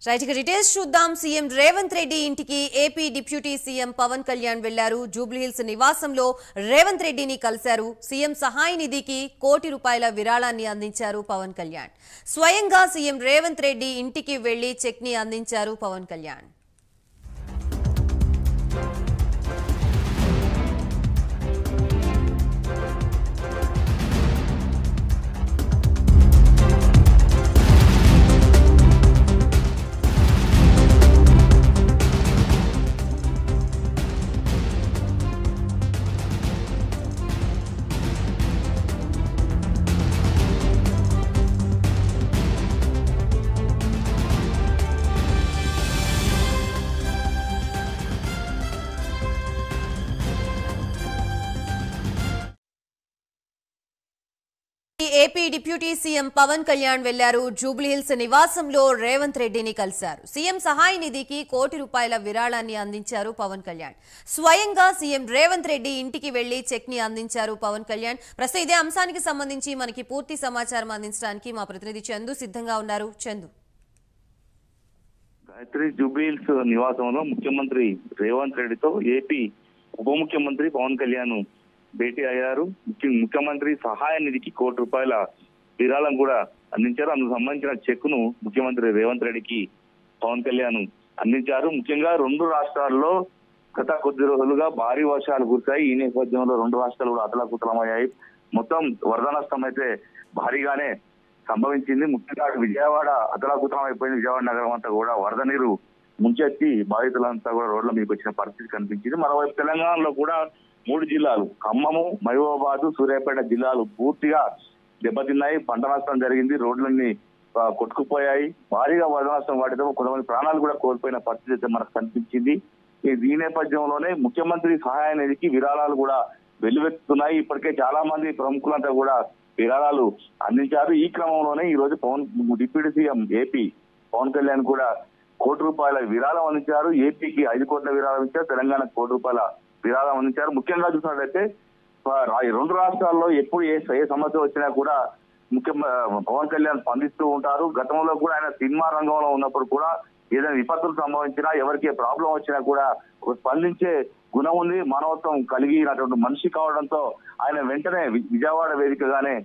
Right ఇక details చూద్దాం. CM Revanth Reddy ఇంటికి AP deputy CM Pavan Kalyan వెళ్లారు. జూబ్లీహిల్స్ నివాసంలో రేవంత్ రెడ్డిని కలిశారు. సీఎం సహాయ నిధికి ₹1 కోటి విరాళాన్ని అందించారు పవన్ కళ్యాణ్. స్వయంగా సీఎం రేవంత్ రెడ్డి ఇంటికి వెళ్లి చెక్ ని అందించారు Pavan Kalyan. AP deputy CM Pavan Kalyan వెళ్లారు. జూబ్లీహిల్స్ నివాసంలో రేవంత్ రెడ్డిని కలిశారు. సీఎం సహాయ నిధికి ₹1 కోటి విరాళాన్ని అందించారు పవన్ కళ్యాణ్. స్వయంగా సీఎం రేవంత్ రెడ్డి ఇంటికి వెళ్లి చెక్ ని అందించారు పవన్ కళ్యాణ్. ప్రస్తుతం ఇదే అంశానికి సంబంధించి మనకి పూర్తి సమాచారం అందించడానికి మా ప్రతినిధి చందు సిద్ధంగా ఉన్నారు. చందు, గాయత్రి, జూబ్లీహిల్స్ నివాసంలో ముఖ్యమంత్రి రేవంత్ రెడ్డితో ఏపీ ఉప ముఖ్యమంత్రి పవన్ కళ్యాణ్ భేటీ అయ్యారు. ముఖ్యమంత్రి సహాయ నిధికి ₹1 కోటి విరాళం కూడా అందించారు. అందుకు సంబంధించిన చెక్ ను ముఖ్యమంత్రి రేవంత్ రెడ్డికి పవన్ కళ్యాణ్ అందించారు. ముఖ్యంగా రెండు రాష్ట్రాల్లో గత కొద్ది రోజులుగా భారీ వర్షాలు కురిశాయి. ఈ నేపథ్యంలో రెండు రాష్ట్రాలు కూడా అతలాకుతలమయ్యాయి. మొత్తం వరద నష్టం అయితే భారీగానే సంభవించింది. ముఖ్యంగా విజయవాడ అతలాకుతలం అయిపోయింది. విజయవాడ నగరం అంతా కూడా వరద నీరు ముంచెత్తి బాధితులంతా కూడా రోడ్ల మీదకి వచ్చిన పరిస్థితి కనిపించింది. మరోవైపు తెలంగాణలో కూడా 3 జిల్లాలు ఖమ్మము, మహబూబాబాద్, సూర్యాపేట జిల్లాలు పూర్తిగా దెబ్బతిన్నాయి. పంట నష్టం జరిగింది. రోడ్లన్నీ కొట్టుకుపోయాయి. భారీగా వరద నష్టం వాటితో కొంతమంది ప్రాణాలు కూడా కోల్పోయిన పరిస్థితి అయితే మనకు కనిపించింది. ఈ నేపథ్యంలోనే ముఖ్యమంత్రి సహాయ నిధికి విరాళాలు కూడా వెల్లువెత్తుతున్నాయి. ఇప్పటికే చాలా మంది ప్రముఖులంతా కూడా విరాళాలు అందించారు. ఈ క్రమంలోనే ఈ రోజు deputy CM AP Pavan Kalyan కూడా ₹1 కోటి విరాళం అందించారు. ఏపీకి ₹5 కోట్ల విరాళం ఇచ్చారు. తెలంగాణకు ₹1 కోటి విరాళం అందించారు. ముఖ్యంగా చూసినట్లయితే రెండు రాష్ట్రాల్లో ఎప్పుడు ఏ సమస్య వచ్చినా కూడా పవన్ కళ్యాణ్ స్పందిస్తూ ఉంటారు. గతంలో కూడా ఆయన సినిమా రంగంలో ఉన్నప్పుడు కూడా ఏదైనా విపత్తులు సంభవించినా, ఎవరికి ప్రాబ్లం వచ్చినా కూడా స్పందించే గుణం ఉంది. మానవత్వం కలిగినటువంటి మనిషి కావడంతో ఆయన వెంటనే విజయవాడ వేదికగానే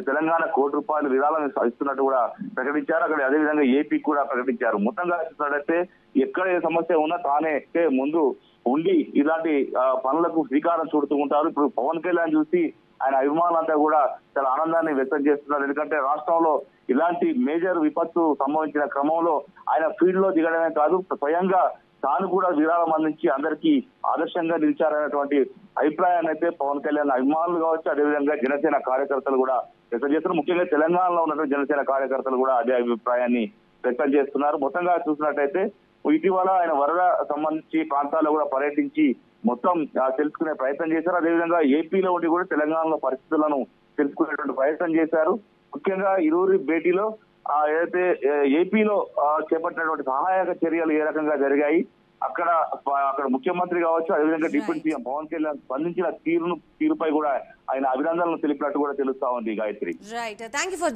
తెలంగాణ ₹1 కోటి విరాళం ఇస్తున్నట్టు కూడా ప్రకటించారు. అక్కడ అదేవిధంగా ఏపీ కూడా ప్రకటించారు. మొత్తంగా చూసినట్లయితే ఎక్కడ ఏ సమస్య ఉన్నా తానే ముందు ఉండి ఇలాంటి పనులకు శ్రీకారం చుడుతూ ఉంటారు. ఇప్పుడు పవన్ కళ్యాణ్ చూసి ఆయన అభిమానులంతా కూడా చాలా ఆనందాన్ని వ్యక్తం చేస్తున్నారు. ఎందుకంటే రాష్ట్రంలో ఇలాంటి మేజర్ విపత్తు సంభవించిన క్రమంలో ఆయన ఫీల్డ్ లో దిగడమే కాదు, స్వయంగా తాను కూడా విరాళం అందించి అందరికీ ఆదర్శంగా నిలిచారనేటువంటి అభిప్రాయాన్ని అయితే పవన్ కళ్యాణ్ అభిమానులు కావచ్చు, అదేవిధంగా జనసేన కార్యకర్తలు కూడా వ్యక్తం చేస్తున్నారు. ముఖ్యంగా తెలంగాణలో ఉన్నటువంటి జనసేన కార్యకర్తలు కూడా అదే అభిప్రాయాన్ని వ్యక్తం చేస్తున్నారు. మొత్తంగా చూసినట్టయితే ఇటీవల ఆయన వరద సంబంధించి ప్రాంతాల్లో కూడా పర్యటించి మొత్తం తెలుసుకునే ప్రయత్నం చేశారు. అదేవిధంగా ఏపీలో ఉండి కూడా తెలంగాణలో పరిస్థితులను తెలుసుకునేటువంటి ప్రయత్నం చేశారు. ముఖ్యంగా ఇరువురి భేటీలో ఏదైతే ఏపీలో చేపట్టినటువంటి సహాయక చర్యలు ఏ రకంగా జరిగాయి, అక్కడ ముఖ్యమంత్రి కావచ్చు, అదేవిధంగా డిప్యూటీ సీఎం పవన్ కళ్యాణ్ స్పందించిన తీరుపై కూడా ఆయన అభినందనలు తెలిపినట్టు కూడా తెలుస్తా ఉంది. Gayatri, right, thank you for